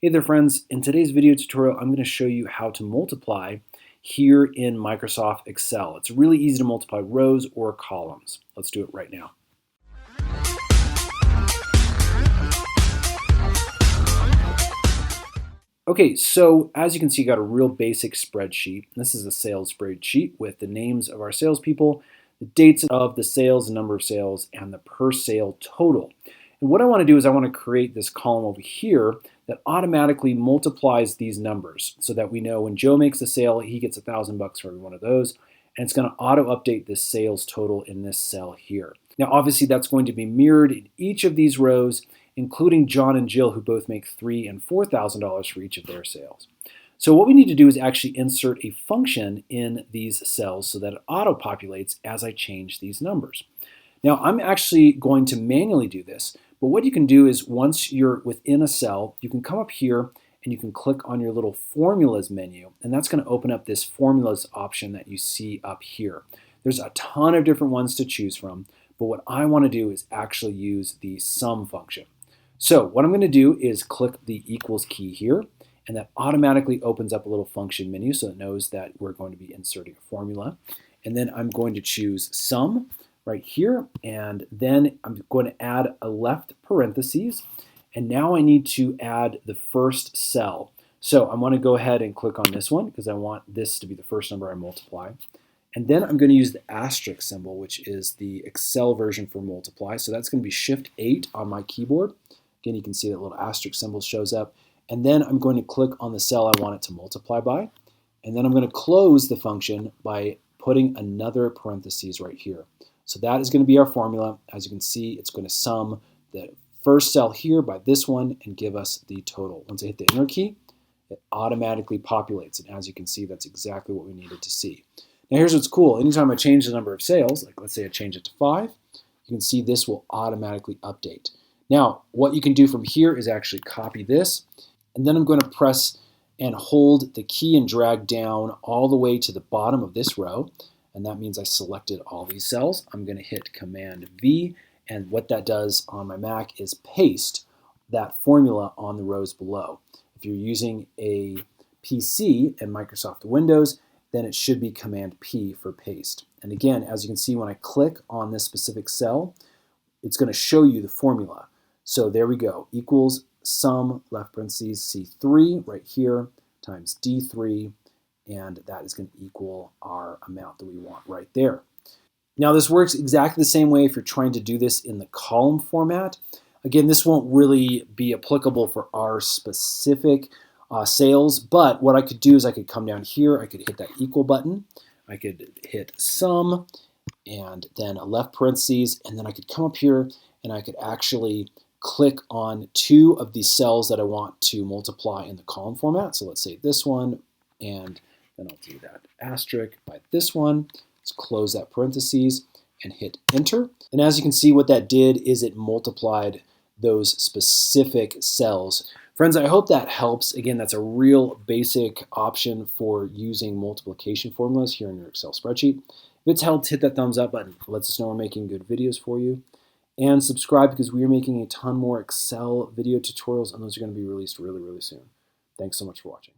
Hey there friends, in today's video tutorial I'm going to show you how to multiply here in Microsoft Excel. It's really easy to multiply rows or columns. Let's do it right now. Okay, so as you can see, you got a real basic spreadsheet. This is a sales spreadsheet with the names of our salespeople, the dates of the sales, the number of sales, and the per sale total. And what I want to do is I want to create this column over here that automatically multiplies these numbers so that we know when Joe makes a sale, he gets $1,000 for every one of those. And it's going to auto update the sales total in this cell here. Now, obviously, that's going to be mirrored in each of these rows, including John and Jill, who both make $3,000 and $4,000 for each of their sales. So what we need to do is actually insert a function in these cells so that it auto-populates as I change these numbers. Now, I'm actually going to manually do this, but what you can do is once you're within a cell, you can come up here and you can click on your little formulas menu, and that's going to open up this formulas option that you see up here. There's a ton of different ones to choose from, but what I want to do is actually use the sum function. So what I'm going to do is click the equals key here, and that automatically opens up a little function menu so it knows that we're going to be inserting a formula. And then I'm going to choose sum right here, and then I'm going to add a left parentheses, and now I need to add the first cell. So I want to go ahead and click on this one because I want this to be the first number I multiply. And then I'm going to use the asterisk symbol, which is the Excel version for multiply. So that's going to be Shift 8 on my keyboard. Again, you can see that little asterisk symbol shows up. And then I'm going to click on the cell I want it to multiply by. And then I'm going to close the function by putting another parentheses right here. So that is going to be our formula. As you can see, it's going to sum the first cell here by this one and give us the total. Once I hit the enter key, it automatically populates. And as you can see, that's exactly what we needed to see. Now here's what's cool. Anytime I change the number of sales, like let's say I change it to 5, you can see this will automatically update. Now, what you can do from here is actually copy this, and then I'm going to press and hold the key and drag down all the way to the bottom of this row. And that means I selected all these cells. I'm going to hit Command V, and what that does on my Mac is paste that formula on the rows below. If you're using a PC and Microsoft Windows, then it should be Command P for paste. And again, as you can see, when I click on this specific cell, it's going to show you the formula. So there we go, equals sum, left parentheses, C3 right here, times D3, and that is going to equal our amount that we want right there. Now this works exactly the same way if you're trying to do this in the column format. Again, this won't really be applicable for our specific sales, but what I could do is I could come down here, I could hit that equal button, I could hit sum, and then a left parentheses, and then I could come up here and I could actually click on 2 of these cells that I want to multiply in the column format. So let's say this one, and then I'll do that asterisk by this one. Let's close that parentheses and hit enter. And as you can see, what that did is it multiplied those specific cells. Friends, I hope that helps. Again, that's a real basic option for using multiplication formulas here in your Excel spreadsheet. If it's helped, hit that thumbs up button. It lets us know we're making good videos for you. And subscribe because we are making a ton more Excel video tutorials, and those are going to be released really, really soon. Thanks so much for watching.